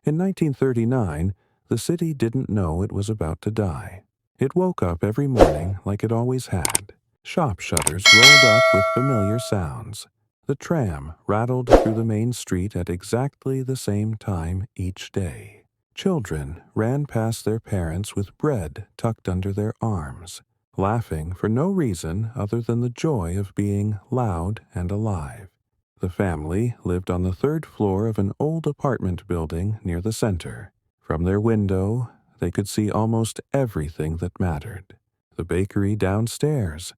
In 1939, the city didn't know it was about to die. It woke up every morning like it always had. Shop shutters rolled up with familiar sounds. The tram rattled through the main street at exactly the same time each day. Children ran past their parents with bread tucked under their arms, laughing for no reason other than the joy of being loud and alive. The family lived on the third floor of an old apartment building near the center. From their window, they could see almost everything that mattered. The bakery downstairs,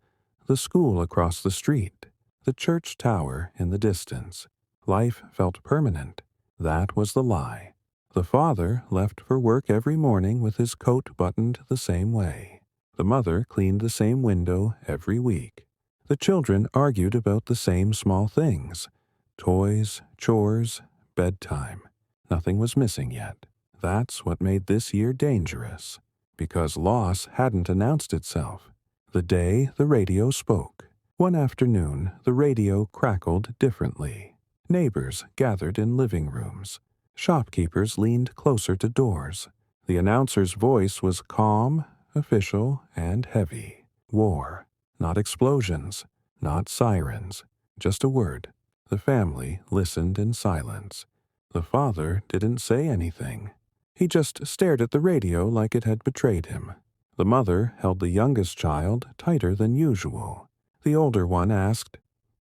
the school across the street, the church tower in the distance. Life felt permanent. That was the lie. The father left for work every morning with his coat buttoned the same way. The mother cleaned the same window every week. The children argued about the same small things: toys, chores, bedtime. Nothing was missing yet. That's what made this year dangerous, because loss hadn't announced itself. The day the radio spoke. One afternoon, the radio crackled differently. Neighbors gathered in living rooms. Shopkeepers leaned closer to doors. The announcer's voice was calm, official, and heavy. War. Not explosions, not sirens, just a word. The family listened in silence. The father didn't say anything. He just stared at the radio like it had betrayed him. The mother held the youngest child tighter than usual. The older one asked,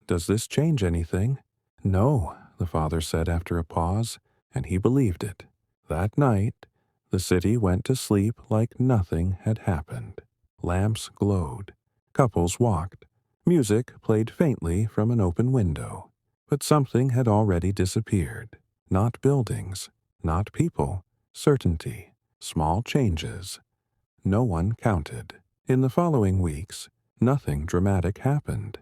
"Does this change anything?" "No," the father said after a pause, and he believed it. That night, the city went to sleep like nothing had happened. Lamps glowed. Couples walked. Music played faintly from an open window. But something had already disappeared. Not buildings, not people, certainty, small changes. No one counted. In the following weeks, nothing dramatic happened.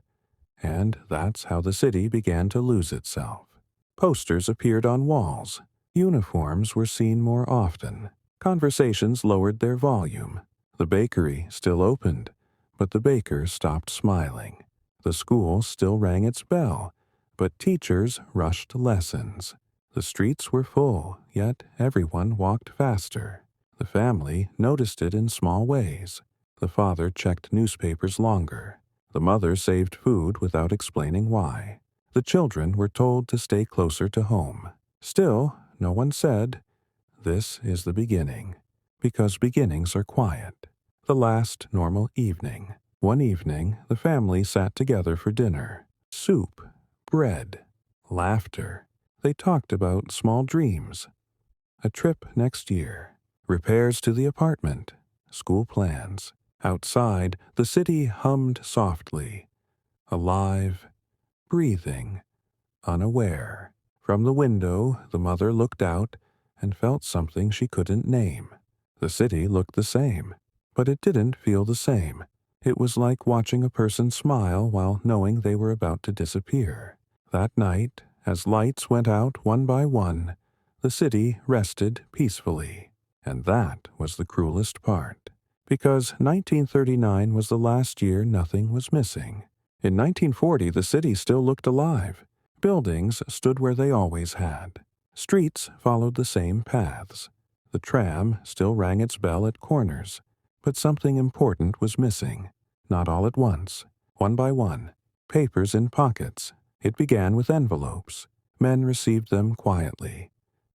And that's how the city began to lose itself. Posters appeared on walls. Uniforms were seen more often. Conversations lowered their volume. The bakery still opened, but the baker stopped smiling. The school still rang its bell, but teachers rushed lessons. The streets were full, yet everyone walked faster. The family noticed it in small ways. The father checked newspapers longer. The mother saved food without explaining why. The children were told to stay closer to home. Still, no one said, "This is the beginning," because beginnings are quiet. The last normal evening. One evening, the family sat together for dinner. Soup, bread, laughter. They talked about small dreams. A trip next year. Repairs to the apartment. School plans. Outside, the city hummed softly. Alive, breathing, unaware. From the window, the mother looked out and felt something she couldn't name. The city looked the same, but it didn't feel the same. It was like watching a person smile while knowing they were about to disappear. That night, as lights went out one by one, the city rested peacefully. And that was the cruelest part, because 1939 was the last year nothing was missing. In 1940, the city still looked alive. Buildings stood where they always had. Streets followed the same paths. The tram still rang its bell at corners, but something important was missing. Not all at once, one by one. Papers in pockets. It began with envelopes. Men received them quietly,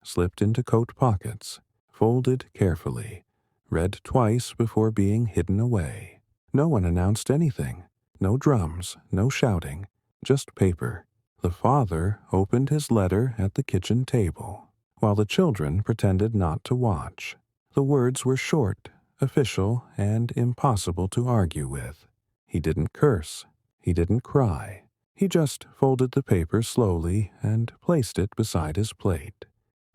slipped into coat pockets, folded carefully, read twice before being hidden away. No one announced anything. No drums, no shouting, just paper. The father opened his letter at the kitchen table, while the children pretended not to watch. The words were short, official, and impossible to argue with. He didn't curse. He didn't cry. He just folded the paper slowly and placed it beside his plate.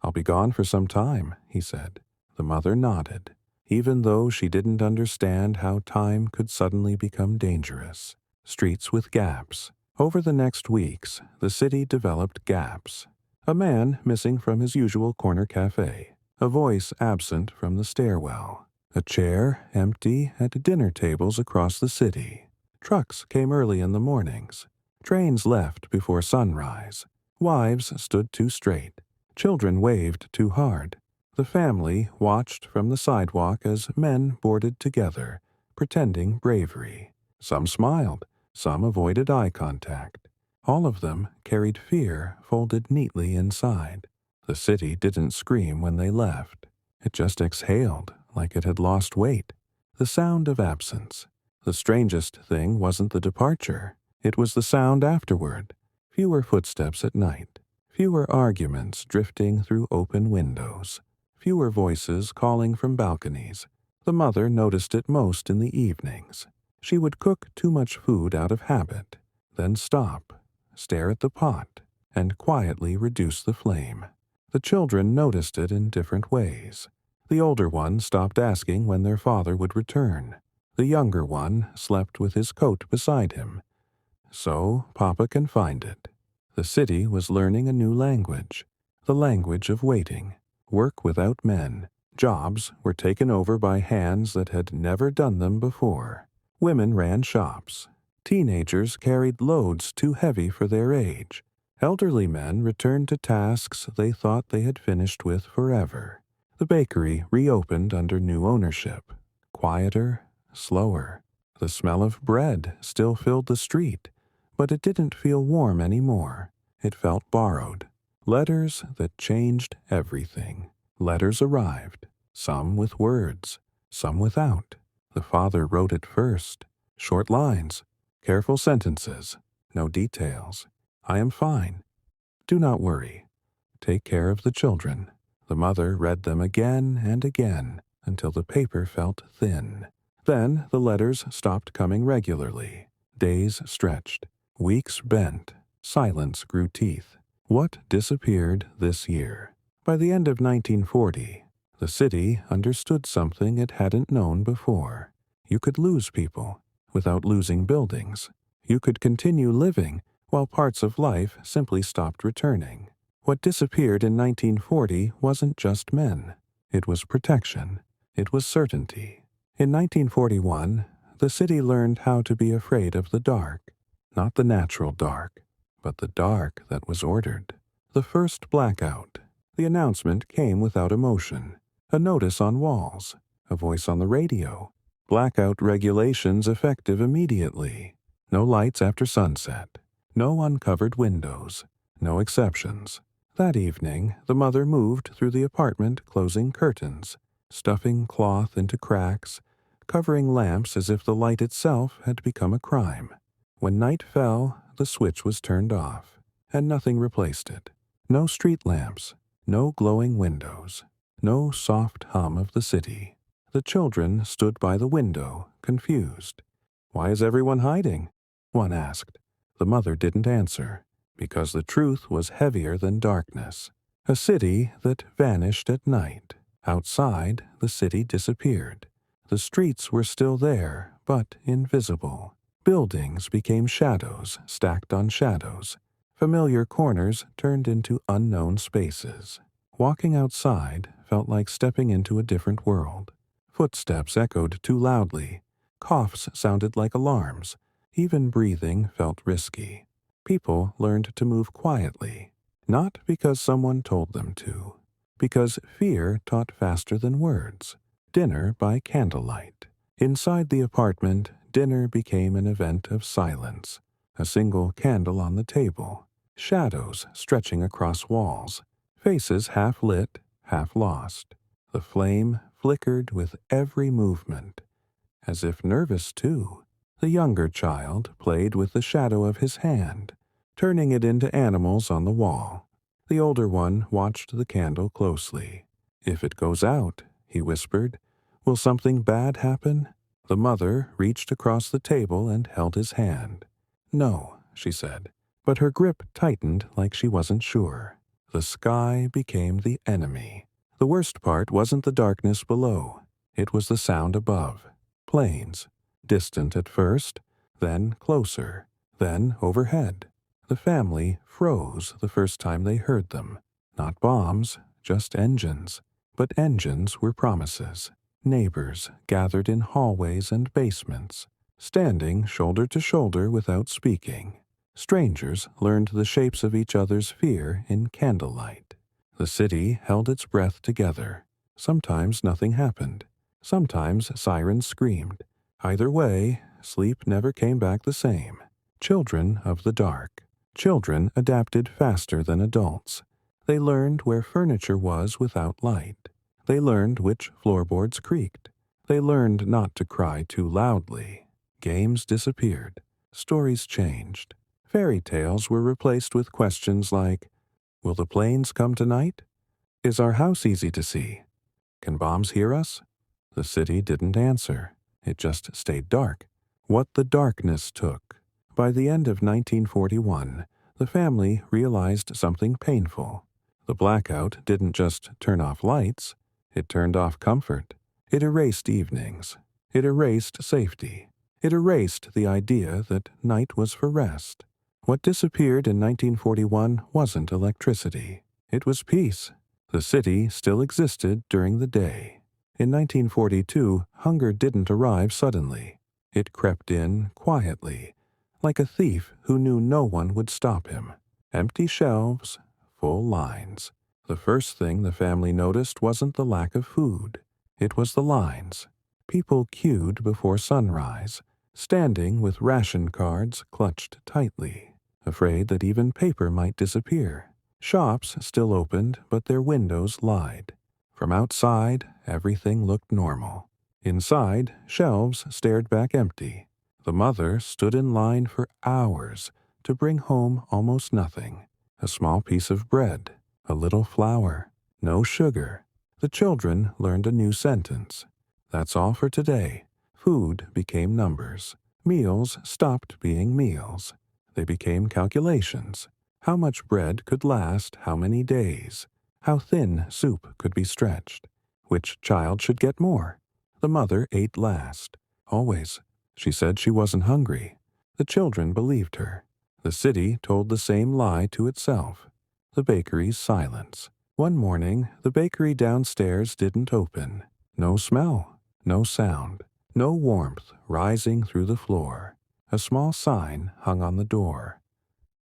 "I'll be gone for some time," he said. The mother nodded, even though she didn't understand how time could suddenly become dangerous. Streets with gaps. Over the next weeks, the city developed gaps. A man missing from his usual corner cafe. A voice absent from the stairwell. A chair empty at dinner tables across the city. Trucks came early in the mornings. Trains left before sunrise. Wives stood too straight. Children waved too hard. The family watched from the sidewalk as men boarded together, pretending bravery. Some smiled, some avoided eye contact. All of them carried fear folded neatly inside. The city didn't scream when they left. It just exhaled like it had lost weight. The sound of absence. The strangest thing wasn't the departure. It was the sound afterward. Fewer footsteps at night. Fewer arguments drifting through open windows. Fewer voices calling from balconies. The mother noticed it most in the evenings. She would cook too much food out of habit, then stop, stare at the pot, and quietly reduce the flame. The children noticed it in different ways. The older one stopped asking when their father would return. The younger one slept with his coat beside him. So Papa can find it. The city was learning a new language, the language of waiting. Work without men. Jobs were taken over by hands that had never done them before. Women ran shops. Teenagers carried loads too heavy for their age. Elderly men returned to tasks they thought they had finished with forever. The bakery reopened under new ownership. Quieter, slower. The smell of bread still filled the street, but it didn't feel warm anymore. It felt borrowed. Letters that changed everything. Letters arrived, some with words, some without. The father wrote it first. Short lines, careful sentences, no details. I am fine. Do not worry. Take care of the children. The mother read them again and again until the paper felt thin. Then the letters stopped coming regularly. Days stretched. Weeks bent. Silence grew teeth. What disappeared this year? By the end of 1940, the city understood something it hadn't known before. You could lose people without losing buildings. You could continue living while parts of life simply stopped returning. What disappeared in 1940 wasn't just men. It was protection. It was certainty. In 1941, the city learned how to be afraid of the dark. Not the natural dark, but the dark that was ordered. The first blackout. The announcement came without emotion. A notice on walls. A voice on the radio. Blackout regulations effective immediately. No lights after sunset. No uncovered windows. No exceptions. That evening, the mother moved through the apartment, closing curtains, stuffing cloth into cracks, covering lamps as if the light itself had become a crime. When night fell, the switch was turned off, and nothing replaced it. No street lamps, no glowing windows, no soft hum of the city. The children stood by the window, confused. "Why is everyone hiding?" one asked. The mother didn't answer, because the truth was heavier than darkness. A city that vanished at night. Outside, the city disappeared. The streets were still there, but invisible. Buildings became shadows stacked on shadows. Familiar corners turned into unknown spaces. Walking outside felt like stepping into a different world. Footsteps echoed too loudly. Coughs sounded like alarms. Even breathing felt risky. People learned to move quietly, not because someone told them to, because fear taught faster than words. Dinner by candlelight. Inside the apartment, dinner became an event of silence. A single candle on the table. Shadows stretching across walls. Faces half lit, half lost. The flame flickered with every movement. As if nervous, too. The younger child played with the shadow of his hand, turning it into animals on the wall. The older one watched the candle closely. "If it goes out," he whispered, "will something bad happen?" The mother reached across the table and held his hand. "No," she said, but her grip tightened like she wasn't sure. The sky became the enemy. The worst part wasn't the darkness below. It was the sound above. Planes. Distant at first, then closer, then overhead. The family froze the first time they heard them. Not bombs, just engines. But engines were promises. Neighbors gathered in hallways and basements, standing shoulder to shoulder without speaking. Strangers learned the shapes of each other's fear in candlelight. The city held its breath together. Sometimes nothing happened. Sometimes sirens screamed. Either way, sleep never came back the same. Children of the dark. Children adapted faster than adults. They learned where furniture was without light. They learned which floorboards creaked. They learned not to cry too loudly. Games disappeared. Stories changed. Fairy tales were replaced with questions like, will the planes come tonight? Is our house easy to see? Can bombs hear us? The city didn't answer. It just stayed dark. What the darkness took. By the end of 1941, the family realized something painful. The blackout didn't just turn off lights, it turned off comfort. It erased evenings. It erased safety. It erased the idea that night was for rest. What disappeared in 1941 wasn't electricity. It was peace. The city still existed during the day. In 1942, hunger didn't arrive suddenly. It crept in quietly, like a thief who knew no one would stop him. Empty shelves, full lines. The first thing the family noticed wasn't the lack of food. It was the lines. People queued before sunrise, standing with ration cards clutched tightly, afraid that even paper might disappear. Shops still opened, but their windows lied. From outside, everything looked normal. Inside, shelves stared back empty. The mother stood in line for hours to bring home almost nothing. A small piece of bread, a little flour, no sugar. The children learned a new sentence. That's all for today. Food became numbers. Meals stopped being meals. They became calculations. How much bread could last how many days? How thin soup could be stretched? Which child should get more? The mother ate last. Always. She said she wasn't hungry. The children believed her. The city told the same lie to itself. The bakery's silence. One morning, the bakery downstairs didn't open. No smell, no sound, no warmth rising through the floor. A small sign hung on the door.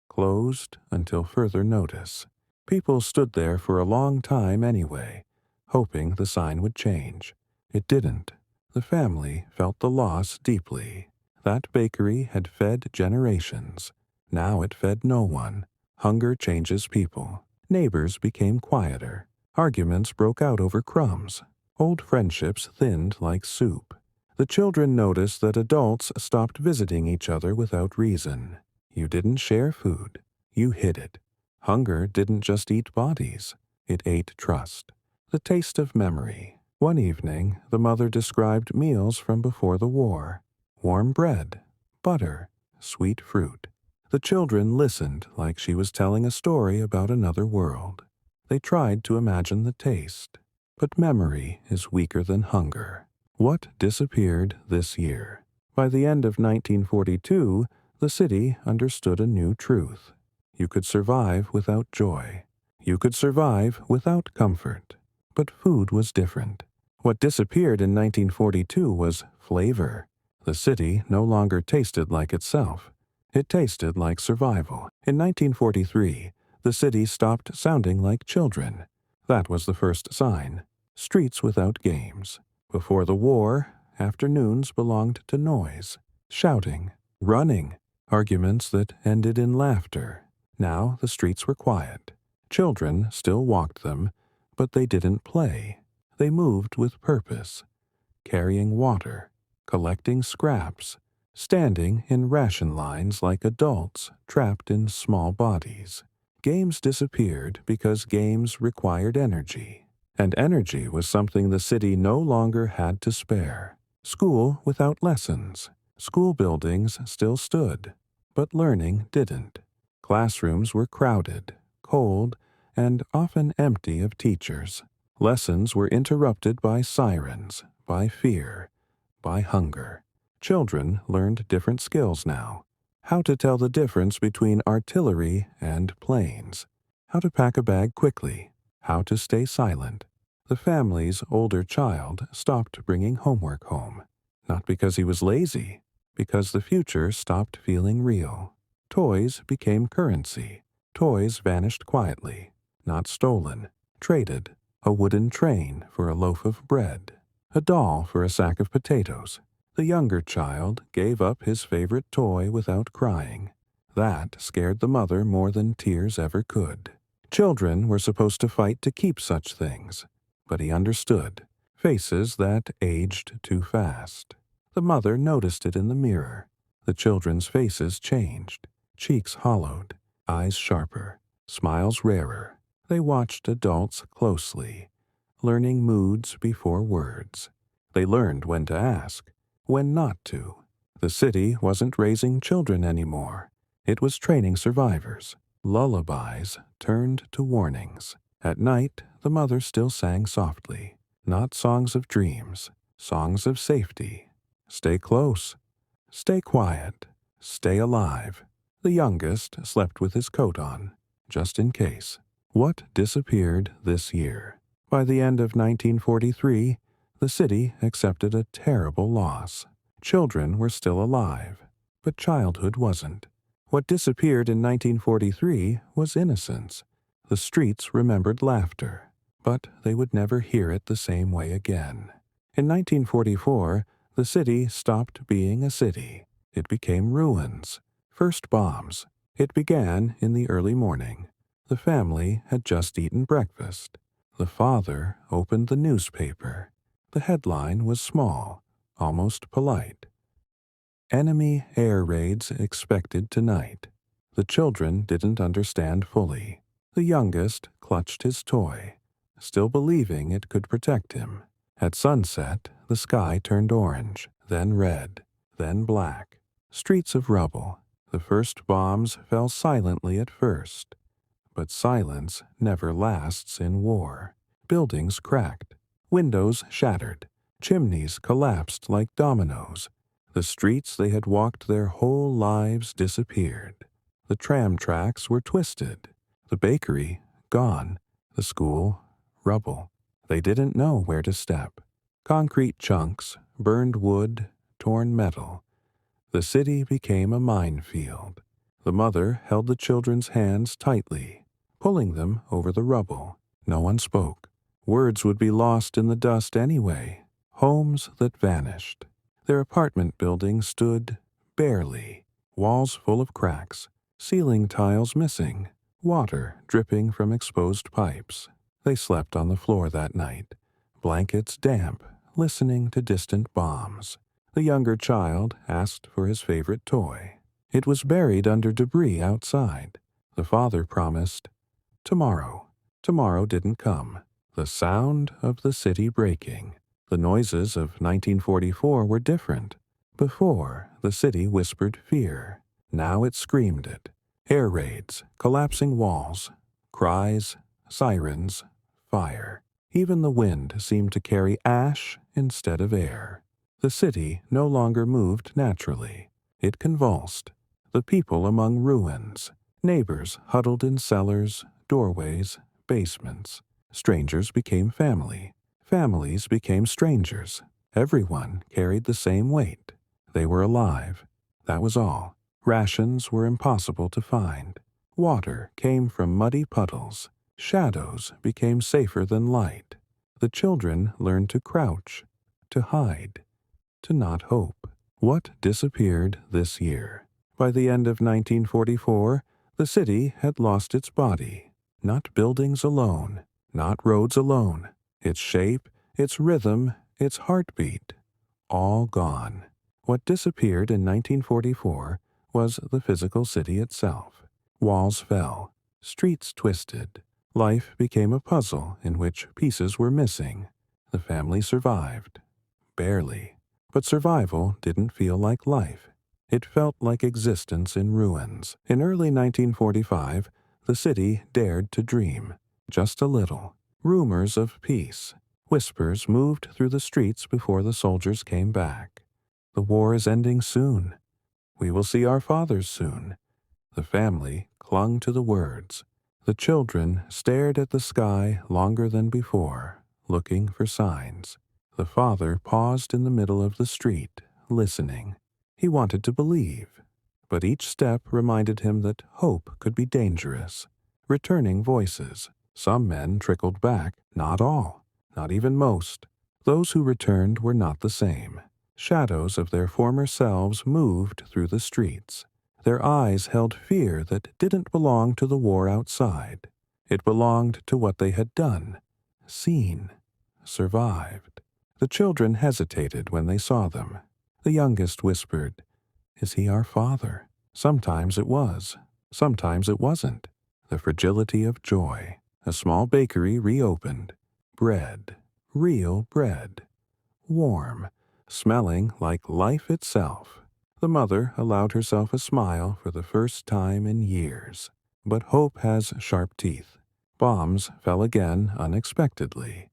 Closed until further notice. People stood there for a long time anyway, hoping the sign would change. It didn't. The family felt the loss deeply. That bakery had fed generations. Now it fed no one. Hunger changes people. Neighbors became quieter. Arguments broke out over crumbs. Old friendships thinned like soup. The children noticed that adults stopped visiting each other without reason. You didn't share food. You hid it. Hunger didn't just eat bodies. It ate trust. The taste of memory. One evening, the mother described meals from before the war. Warm bread, butter, sweet fruit. The children listened like she was telling a story about another world. They tried to imagine the taste. But memory is weaker than hunger. What disappeared this year? By the end of 1942, the city understood a new truth. You could survive without joy. You could survive without comfort. But food was different. What disappeared in 1942 was flavor. The city no longer tasted like itself. It tasted like survival. In 1943, the city stopped sounding like children. That was the first sign. Streets without games. Before the war, afternoons belonged to noise, shouting, running, arguments that ended in laughter. Now the streets were quiet. Children still walked them, but they didn't play. They moved with purpose, carrying water, collecting scraps, standing in ration lines like adults trapped in small bodies. Games disappeared because games required energy. And energy was something the city no longer had to spare. School without lessons. School buildings still stood, but learning didn't. Classrooms were crowded, cold, and often empty of teachers. Lessons were interrupted by sirens, by fear, by hunger. Children learned different skills now. How to tell the difference between artillery and planes. How to pack a bag quickly. How to stay silent. The family's older child stopped bringing homework home. Not because he was lazy, because the future stopped feeling real. Toys became currency. Toys vanished quietly, not stolen. traded a wooden train for a loaf of bread, a doll for a sack of potatoes. The younger child gave up his favorite toy without crying. That scared the mother more than tears ever could. Children were supposed to fight to keep such things, but he understood. Faces that aged too fast. The mother noticed it in the mirror. The children's faces changed, cheeks hollowed, eyes sharper, smiles rarer. They watched adults closely, learning moods before words. They learned when to ask, when not to. The city wasn't raising children anymore. It was training survivors. Lullabies turned to warnings. At night, the mother still sang softly. Not songs of dreams, songs of safety. Stay close. Stay quiet. Stay alive. The youngest slept with his coat on, just in case. What disappeared this year? By the end of 1943, the city accepted a terrible loss. Children were still alive, but childhood wasn't. What disappeared in 1943 was innocence. The streets remembered laughter, but they would never hear it the same way again. In 1944, the city stopped being a city. It became ruins. First bombs. It began in the early morning. The family had just eaten breakfast. The father opened the newspaper. The headline was small, almost polite. Enemy air raids expected tonight. The children didn't understand fully. The youngest clutched his toy, still believing it could protect him. At sunset, the sky turned orange, then red, then black. Streets of rubble. The first bombs fell silently at first. But silence never lasts in war. Buildings cracked. Windows shattered. Chimneys collapsed like dominoes. The streets they had walked their whole lives disappeared. The tram tracks were twisted. The bakery, gone. The school, rubble. They didn't know where to step. Concrete chunks, burned wood, torn metal. The city became a minefield. The mother held the children's hands tightly, pulling them over the rubble. No one spoke. Words would be lost in the dust anyway. Homes that vanished. Their apartment building stood barely, walls full of cracks, ceiling tiles missing, water dripping from exposed pipes. They slept on the floor that night, blankets damp, listening to distant bombs. The younger child asked for his favorite toy. It was buried under debris outside. The father promised, tomorrow. Tomorrow didn't come. The sound of the city breaking. The noises of 1944 were different. Before, the city whispered fear. Now it screamed it. Air raids, collapsing walls, cries, sirens, fire. Even the wind seemed to carry ash instead of air. The city no longer moved naturally. It convulsed. The people among ruins. Neighbors huddled in cellars, doorways, basements. Strangers became family. Families became strangers. Everyone carried the same weight. They were alive. That was all. Rations were impossible to find. Water came from muddy puddles. Shadows became safer than light. The children learned to crouch, to hide, to not hope. What disappeared this year? By the end of 1944, the city had lost its body. Not buildings alone, not roads alone. Its shape, its rhythm, its heartbeat, all gone. What disappeared in 1944 was the physical city itself. Walls fell, streets twisted. Life became a puzzle in which pieces were missing. The family survived. Barely. But survival didn't feel like life. It felt like existence in ruins. In early 1945, the city dared to dream. Just a little. Rumors of peace. Whispers moved through the streets before the soldiers came back. The war is ending soon. We will see our fathers soon. The family clung to the words. The children stared at the sky longer than before, looking for signs. The father paused in the middle of the street, listening. He wanted to believe, but each step reminded him that hope could be dangerous. Returning voices, Some men trickled back, not all, not even most. Those who returned were not the same. Shadows of their former selves moved through the streets. Their eyes held fear that didn't belong to the war outside. It belonged to what they had done, seen, survived. The children hesitated when they saw them. The youngest whispered, "Is he our father?" Sometimes it was, sometimes it wasn't. The fragility of joy. A small bakery reopened. Bread, real bread. Warm, smelling like life itself. The mother allowed herself a smile for the first time in years. But hope has sharp teeth. Bombs fell again unexpectedly.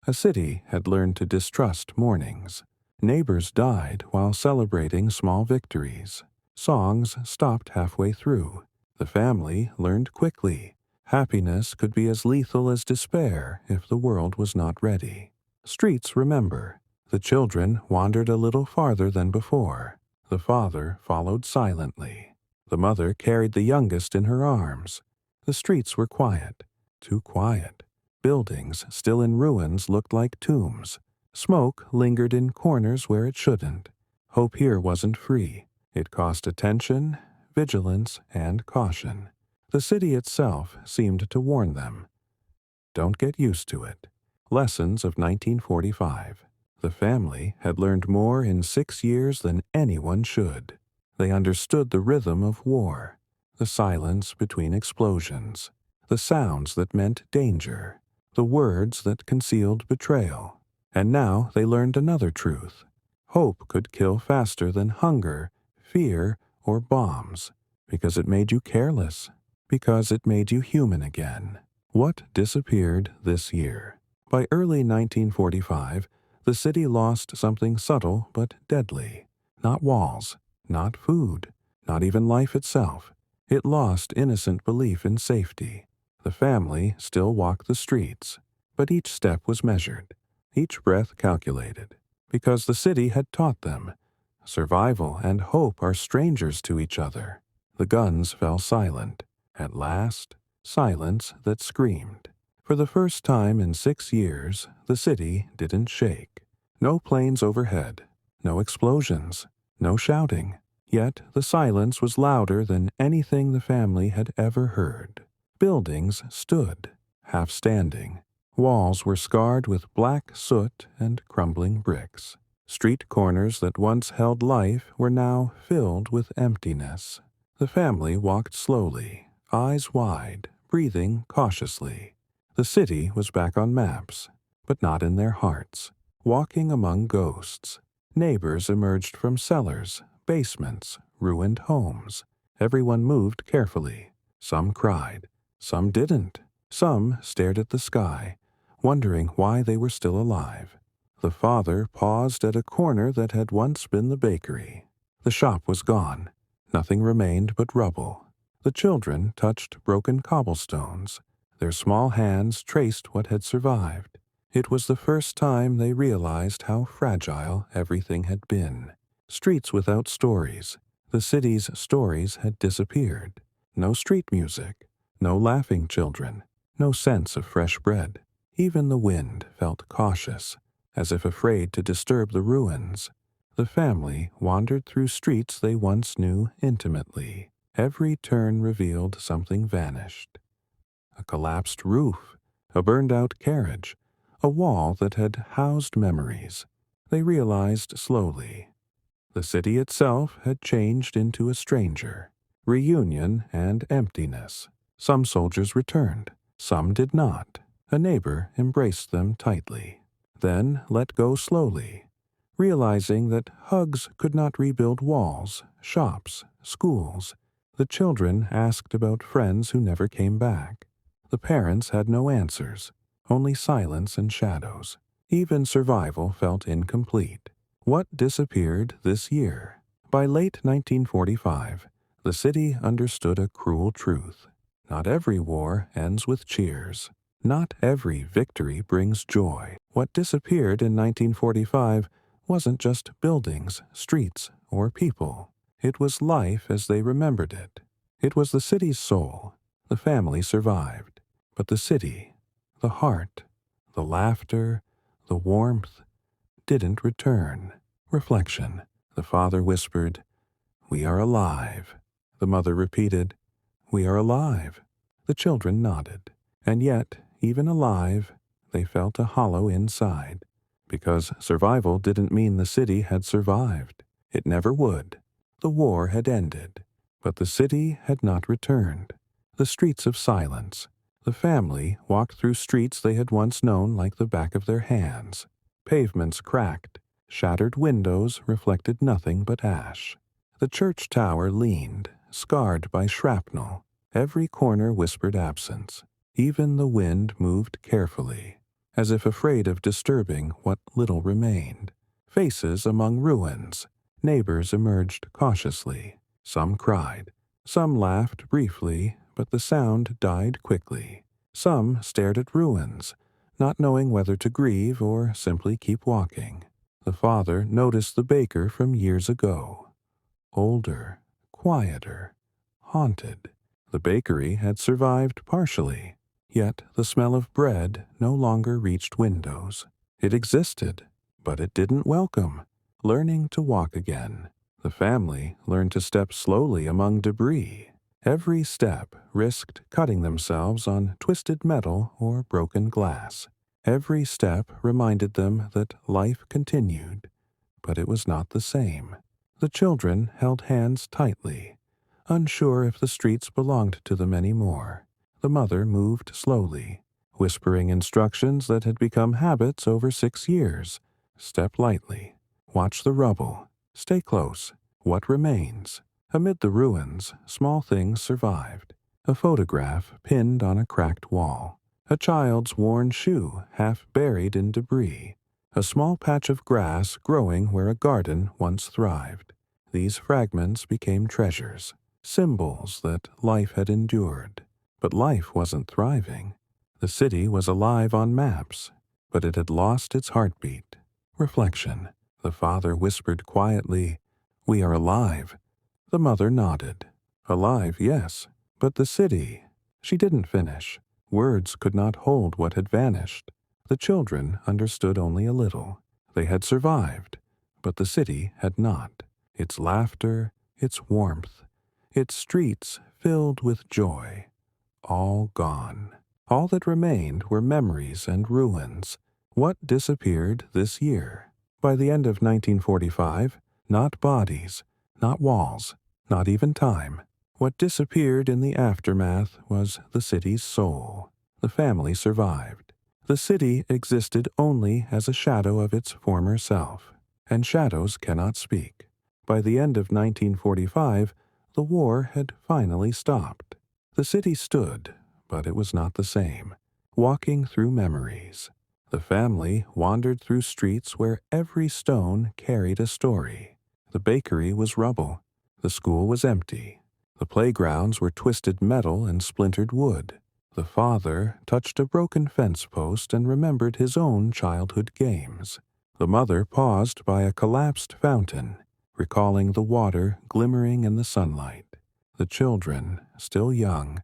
A city had learned to distrust mornings. Neighbors died while celebrating small victories. Songs stopped halfway through. The family learned quickly. Happiness could be as lethal as despair if the world was not ready. Streets remember. The children wandered a little farther than before. The father followed silently. The mother carried the youngest in her arms. The streets were quiet, too quiet. Buildings still in ruins looked like tombs. Smoke lingered in corners where it shouldn't. Hope here wasn't free. It cost attention, vigilance, and caution. The city itself seemed to warn them. Don't get used to it. Lessons of 1945. The family had learned more in 6 years than anyone should. They understood the rhythm of war, the silence between explosions, the sounds that meant danger, the words that concealed betrayal. And now they learned another truth. Hope could kill faster than hunger, fear, or bombs, because it made you careless, because it made you human again. What disappeared this year? By early 1945, the city lost something subtle but deadly. Not walls, not food, not even life itself. It lost innocent belief in safety. The family still walked the streets, but each step was measured, each breath calculated, because the city had taught them. Survival and hope are strangers to each other. The guns fell silent. At last, silence that screamed. For the first time in 6 years, the city didn't shake. No planes overhead, no explosions, no shouting. Yet the silence was louder than anything the family had ever heard. Buildings stood, half standing. Walls were scarred with black soot and crumbling bricks. Street corners that once held life were now filled with emptiness. The family walked slowly, eyes wide, breathing cautiously. The city was back on maps, but not in their hearts. Walking among ghosts. Neighbors emerged from cellars, basements, ruined homes. Everyone moved carefully. Some cried. Some didn't. Some stared at the sky, wondering why they were still alive. The father paused at a corner that had once been the bakery. The shop was gone. Nothing remained but rubble. The children touched broken cobblestones. Their small hands traced what had survived. It was the first time they realized how fragile everything had been. Streets without stories. The city's stories had disappeared. No street music. No laughing children. No sense of fresh bread. Even the wind felt cautious, as if afraid to disturb the ruins. The family wandered through streets they once knew intimately. Every turn revealed something vanished. A collapsed roof, a burned-out carriage, a wall that had housed memories. They realized slowly. The city itself had changed into a stranger. Reunion and emptiness. Some soldiers returned. Some did not. A neighbor embraced them tightly, then let go slowly, realizing that hugs could not rebuild walls, shops, schools. The children asked about friends who never came back. The parents had no answers, only silence and shadows. Even survival felt incomplete. What disappeared this year? By late 1945, the city understood a cruel truth. Not every war ends with cheers. Not every victory brings joy. What disappeared in 1945 wasn't just buildings, streets, or people. It was life as they remembered it. It was the city's soul. The family survived. But the city, the heart, the laughter, the warmth, didn't return. Reflection. The father whispered, "We are alive." The mother repeated, "We are alive." The children nodded. And yet, even alive, they felt a hollow inside. Because survival didn't mean the city had survived. It never would. The war had ended. But the city had not returned. The streets of silence. The family walked through streets they had once known like the back of their hands. Pavements cracked. Shattered windows reflected nothing but ash. The church tower leaned, scarred by shrapnel. Every corner whispered absence. Even the wind moved carefully, as if afraid of disturbing what little remained. Faces among ruins. Neighbors emerged cautiously. Some cried. Some laughed briefly, but the sound died quickly. Some stared at ruins, not knowing whether to grieve or simply keep walking. The father noticed the baker from years ago. Older, quieter, haunted. The bakery had survived partially, yet the smell of bread no longer reached windows. It existed, but it didn't welcome. Learning to walk again. The family learned to step slowly among debris. Every step risked cutting themselves on twisted metal or broken glass. Every step reminded them that life continued, but it was not the same. The children held hands tightly, unsure if the streets belonged to them anymore. The mother moved slowly, whispering instructions that had become habits over 6 years. Step lightly. Watch the rubble. Stay close. What remains? Amid the ruins, small things survived. A photograph pinned on a cracked wall. A child's worn shoe half buried in debris. A small patch of grass growing where a garden once thrived. These fragments became treasures, symbols that life had endured. But life wasn't thriving. The city was alive on maps, but it had lost its heartbeat. Reflection. The father whispered quietly, "We are alive." The mother nodded. Alive, yes, but the city. She didn't finish. Words could not hold what had vanished. The children understood only a little. They had survived, but the city had not. Its laughter, its warmth, its streets filled with joy, all gone. All that remained were memories and ruins. What disappeared this year? By the end of 1945, not bodies, not walls, not even time. What disappeared in the aftermath was the city's soul. The family survived. The city existed only as a shadow of its former self, and shadows cannot speak. By the end of 1945, the war had finally stopped. The city stood, but it was not the same, walking through memories. The family wandered through streets where every stone carried a story. The bakery was rubble. The school was empty. The playgrounds were twisted metal and splintered wood. The father touched a broken fence post and remembered his own childhood games. The mother paused by a collapsed fountain, recalling the water glimmering in the sunlight. The children, still young,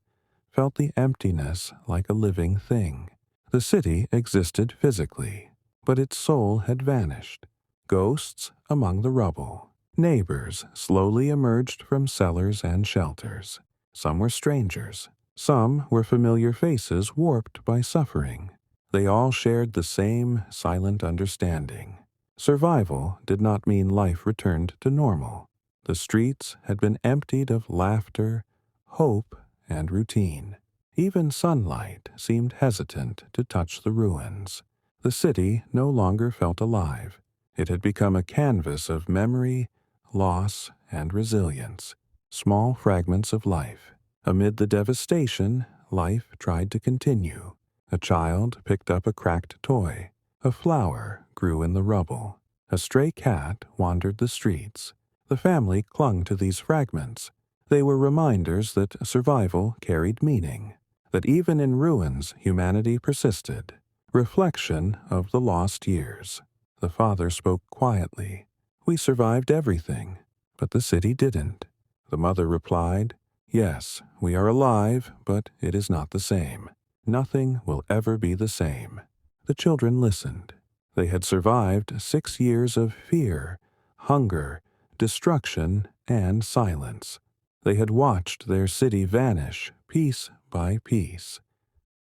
felt the emptiness like a living thing. The city existed physically, but its soul had vanished. Ghosts among the rubble. Neighbors slowly emerged from cellars and shelters. Some were strangers. Some were familiar faces warped by suffering. They all shared the same silent understanding. Survival did not mean life returned to normal. The streets had been emptied of laughter, hope, and routine. Even sunlight seemed hesitant to touch the ruins. The city no longer felt alive. It had become a canvas of memory, loss, and resilience. Small fragments of life. Amid the devastation, life tried to continue. A child picked up a cracked toy. A flower grew in the rubble. A stray cat wandered the streets. The family clung to these fragments. They were reminders that survival carried meaning, that even in ruins humanity persisted. Reflection of the lost years. The father spoke quietly. "We survived everything, but the city didn't." The mother replied, "Yes, we are alive, but it is not the same." Nothing will ever be the same. The children listened. They had survived 6 years of fear, hunger, destruction, and silence. They had watched their city vanish piece by piece,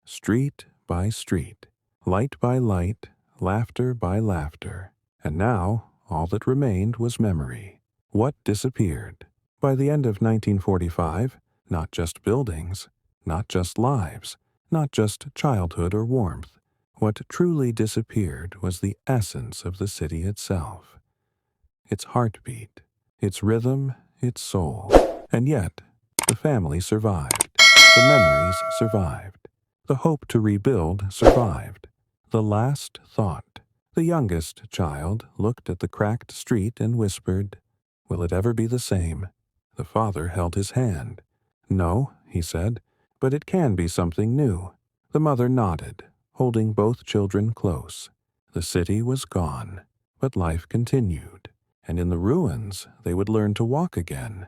street by street, light by light, laughter by laughter. And now all that remained was memory. What disappeared? By the end of 1945, not just buildings, not just lives, not just childhood or warmth. What truly disappeared was the essence of the city itself. Its heartbeat, its rhythm, its soul. And yet, the family survived. The memories survived. The hope to rebuild survived. The last thought. The youngest child looked at the cracked street and whispered, "Will it ever be the same?" The father held his hand. "No," he said, "but it can be something new." The mother nodded, holding both children close. The city was gone, but life continued, and in the ruins they would learn to walk again,